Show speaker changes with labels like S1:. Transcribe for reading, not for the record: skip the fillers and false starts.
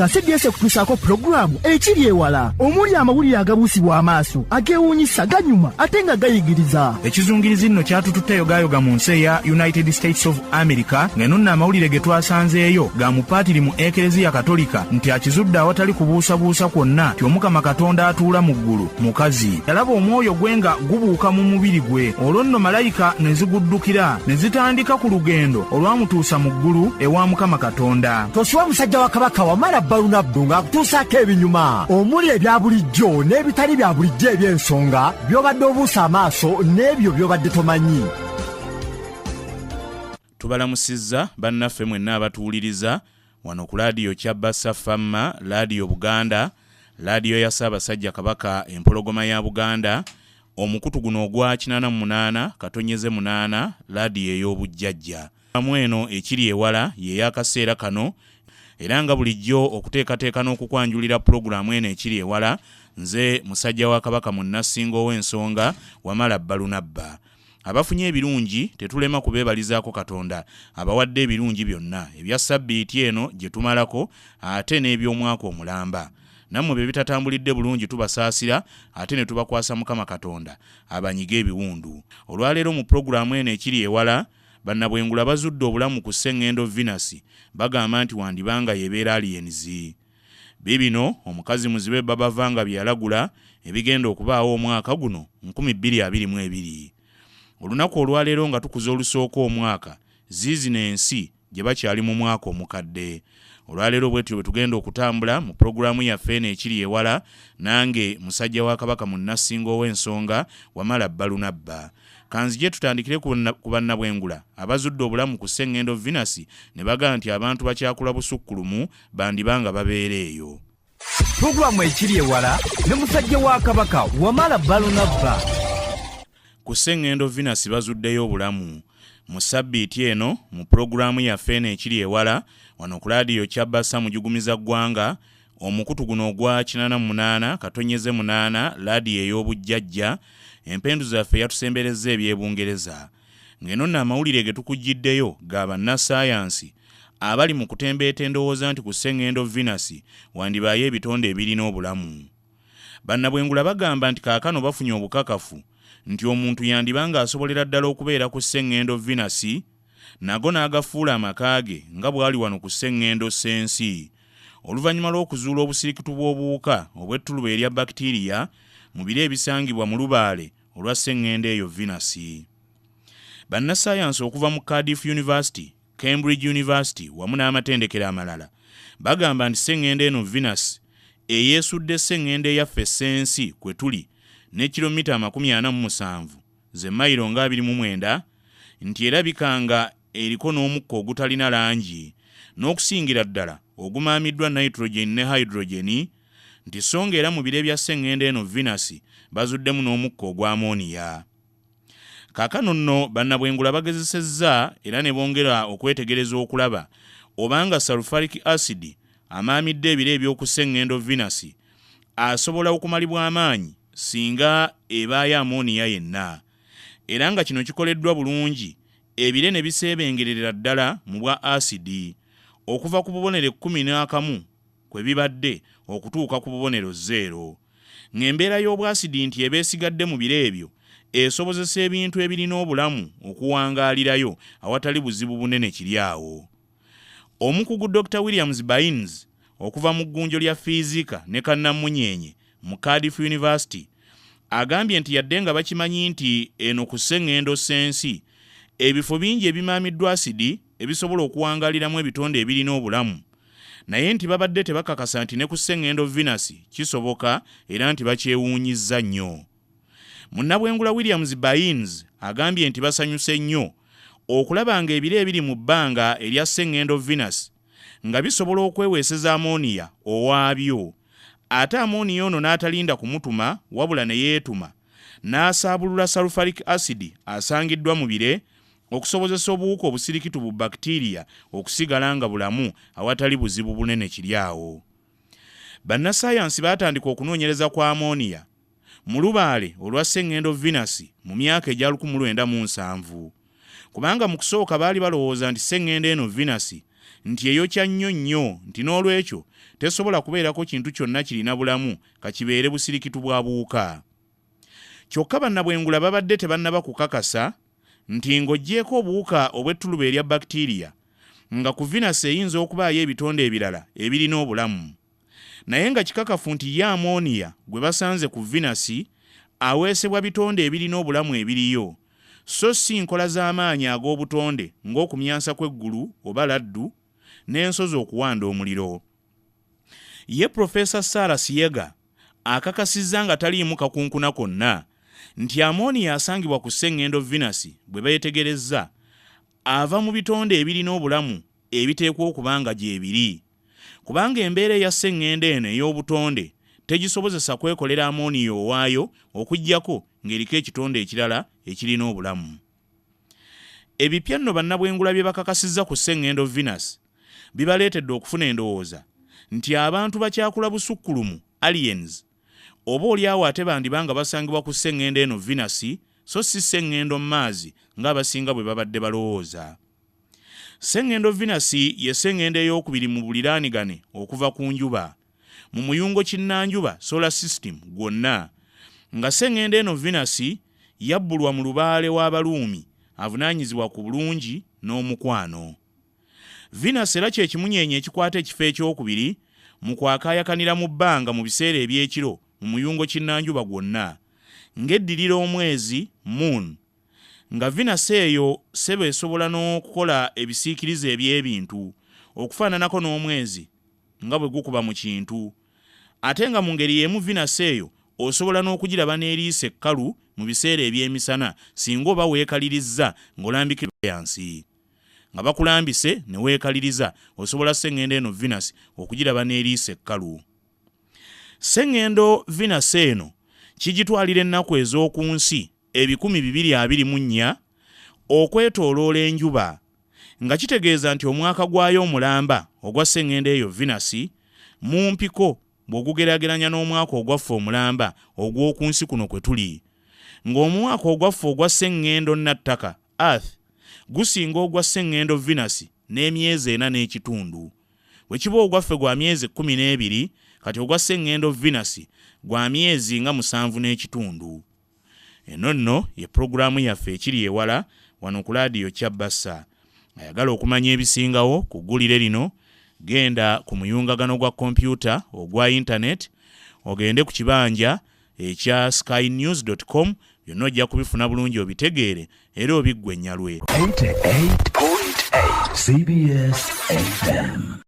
S1: CBS kutusaako programu ekiri ewala omuli amawulire agabuusibwa amaaso ageewuunyisa ganyuma ate nga gayigiriza.
S2: Ekizungirizi nno kyatututte yogayoga mu nsi eya United States of America ng'eno nno amawulire ge twasanzeeyo ga mupaatiri mu Ekereziya Katolika nti akizudde awatali kubuusabuusa kwonna nti Omukama Katonda atuula mu ggulu mukazi. Yalaba omwoyo gwe nga gubuuka mu mubiri gwe, olwo nno malayika ne ziguddukira ne zitandika ku lugendo olwamutuusa mu ggulu ewa Mukama Katonda.
S3: Toswa musajja wa Kabaka wamala Bannabwengula nga kutuusaako ebinyuma omuli ebya bulijjo n'ebitali bya bulijjo eby'ensonga by'obadde obuusa amaaso n'ebyo by'obadde tomanyi.
S4: Tubalamusizza bannaffe mwenna abatuwuliriza wano ku laadiyo Kyabasa Famma, laadiyo Buganda, laadiyo ya Ssaabasajja Kabaka empologoma ya Buganda, omukutu guno ogwa 88 katonyeze 8 laadiyo ey'obujjajja. Mweno ekiri ewala ye y'akaseera kano era nga bulijjo okuteekateeka n'okukwanjulira pulogulaamu eno ekiri ewala, nze musajja wa Kabaka munnasinga ow'ensonga Wamala Balunabba. Abafunye ebirungi tetulema kubeebalizaako Katonda abawadde ebirungi byonna ebya sabbiiti eno gye tumalako ate n'eby'omwaka omulamba. Nammwe bye bitatambulidde bulungi tubasaasira ate ne tubakwasa Mukama Katonda abanyiga ebiwundu. Olwaleero mu pulogulaamu eno ekiri ewala, Bannabwengula bazudde obulamu ku ssengedo Venus bagamba nti wandiba nga yebeera aliens. Bibino omukazi muzibe babavanga byalagula ebigenda okubaawo omwaka guno 2022. Olunaku olwaleero nga tukuza olusooka omwaka ziizi n'ensi gye bakyali mu mwaka omukadde. Olwaleero bwetyo bwe tugenda okutambula mu pulogulaamu yaffe eno ekiri ewala, nange musajja wa Kabaka munnasinga ow'ensonga Wamala Balunabba. Kanzije tutandikire ku Bannabwengula abazudde obulamu ku ssengedo Venus ne baga nti abantu bakyakula busukkulumu bandibanga babeera eyo.
S3: Pulogulaamu ekiri ewala ne musajja wa Kabaka Wamala Balunabba.
S4: Ku ssengedo Venus bazuddeyo obulamu. Mu sabbiiti eno mu pulogulaamu yaffe eno ekiri ewala wano ku laadiyo Kyabasa mujugumiza ggwanga, omukutu guno ogwa 88 katonyeze 8 laadiyo ey'obujjajja, empendu zaffe yatusembereza ebyebungereza. Ng'eno nno amawulire ge tukujjiddeyo ga bannassaayansi abali mu kutembeeta endowooza nti ku ssengedo Venus wandibaayo ebitonde ebirina obulamu. Bannabwengula bagamba nti kaakano bafunye obukakafu nti omuntu yandiba ng'asobolera ddala okubeera ku ssengedo Venus nago n'agafuula amaka ge nga bw'ali wano ku ssengedo ssensi, oluvannyuma lw'okuzuula obusirikitu bw'obuwuka obw'ettuluba erya bakitiriya mu biro ebisangibwa mu lubaale olwa ssengedo eyo Venus. Bannassaayansi okuva mu Cardiff University, Cambridge University wamu n'amatendekero amalala bagamba nti ssengedo eno Venus eyeesudde ssengedo eyaffe essensi kwe tuli ne kilomita 47 ze mayiro nga 29, nti erabika nga eriko n'omukka ogutalina langi n'okusingira ddala ogumaamiddwa nitrogen ne hydrogen, nti songa era mu bire bya ssengedo eno Venus bazuddemu n'omukka ogwa ammonia. Kaakano nno Bannabwengula bagezesezza era ne bongera okwetegereza okulaba obanga sulfuric acid amaamidde ebire eby'oku ssengedo Venus asobola okumalibwa amaanyi singa ebaayo ammonia yenna, era nga kino kikoleddwa bulungi ebire ne biseebengerera ddala mu bwa asidi okuva ku bubonero 11 kwe bibadde okutuuka ku bubonero 0, ng'embeera y'obwasidi nti ebeesigadde mu bire ebyo esobozesa ebintu ebirina obulamu okuwangaalirayo awatali buzibu bunene kiri awo. Omukugu Dr. Williams Baines okuva mu ggunjo lya fiizika ne kannammunyenye mu Cardiff University agambye nti yadde nga bakimanyi nti eno ku ssengedo ssensi ebifo bingi ebimaamiddwa asidi ebisobola okuwangaaliramu ebitonde ebirina obulamu, naye nti babadde tebakakasa nti ne ku ssengedo Venus kisoboka era nti bakyewuunyizza nnyo. Munnabwengula Williams Baines agambye nti basanyuse nnyo okulaba nga ebire ebiri mu bbanga erya ssengedo Venus nga bisobola okweweeseza ammonia owaabyo, ate ammonia ono n'atalinda kumutuma wabula ne yeetuma n'asaabulula sulfuric acid asangiddwa mu bire okusobozesa obuwuka obusirikitu bu bakitiriya okusigala nga bulamu awatali buzibu bunene kiri awo. Bannassaayansi baatandika okunoonyereza kwa ammonia mu lubaale olwa ssengedo Venus mu myaka egya 1907, kubanga mu kusooka baali balowooza nti ssengedo eno Venus nti eyokya nnyo nnyo nti n'olwekyo tesobola kubeerako kintu kyonna kirina bulamu kakibeere busirikitu bwa buwuka. Kyokka Bannabwengula babadde tebannaba kukakasa nti ng'oggyeko obuwuka obw'ettuluba erya bakitiriya nga ku Venus eyinza okubaayo ebitonde ebirala ebirina obulamu. Naye nga kikakafu nti ye ammonia gwe basanze ku Venus aweesebwa bitonde ebirina obulamu ebiriyo, so si nkola z'amaanyi ag'obutonde ng'okumyansa kw'eggulu oba laddu n'ensozi okuwanda omuliro. Ye Profesa Sarah Siega akakasizza nga taliimu kakunkuna konna nti ammonia asangibwa ku ssengedo Venus bwe beetegerezza ava mu bitonde ebirina obulamu ebiteekwa okuba nga gyebiri, kubanga embeera eya ssengedo eno ey'obutonde tegisobozesa kwekolera ammonia owaayo okuggyako ng'eriko ekitonde ekirala ekirina obulamu. Ebipya nno Bannabwengula bye bakakasizza ku ssengedo Venus bibaleetedde okufuna endowooza nti abantu bakyakula busukkulumu aliens oba oliawo ate bandibanga basangibwa ku ssengedo eno Venus so si ssengedo maazi ng'abasinga bwe babadde balowooza. Ssengedo Venus ye ssengedo ey'okubiri mu buliraanigane okuva ku njuba mu muyungo kinnanjuba solar system gwonna, nga ssengedo eno Venus yabbulwa mu lubaale w'Abaruumi avunaanyizibwa ku bulungi n'omukwano. Venus era kye kimunyeenye ekikwata ekifo ekyokubiri mu kwakaayakanira mu bbanga mu biseera eby'ekiro mu muyungo kinnanjuba gwonna ng'eddirira omwezi moon, nga Venus eyo sebo esobola n'okukola ebisiikirize eby'ebintu okufaananako n'omwezi nga bwe gukuba mu kintu, ate nga mu ngeri y'emu Venus eyo osobola n'okugiraba n'eriisa ekkalu mu biseera eby'emisana singa oba weekalirizza ng'olambikira yansi. Nga bakulambise ne weekaliriza osobola ssengedo eno Venus okugiraba n'eriisa ekkalu. Ssengedo Venus eno kigitwalira ennaku ez'oku nsi 224 okwetooloola enjuba, nga kitegeeza nti omwaka gwayo omulamba ogwa ssengedo eyo Venus mu mpiko bw'ogugeraageranya n'omwaka ogwaffe omulamba ogw'oku nsi kuno kwe tuli, ng'omwaka ogwaffe ogwa ssengedo nattaka Earth gusinga ogwa ssengedo Venus n'emyezi 4 n'ekitundu. Bwe kiba ogwaffe gwa myezi 12 kati ogwa ssengedo Venus gwa myezi nga 7 n'ekitundu. Eno nno ye pulogulaamu yaffe ekiri ewala wano ku laadiyo Kyabasa. Ayagala okumanya ebisingawo ku ggulire lino, genda ku muyungagano gwa kompyuta ogwa internet ogende ku kibanja ekya skynews.com, byonna ojja kubifuna bulungi obitegeere era obiggwe ennyalwe.
S5: 88.8 CBS FM.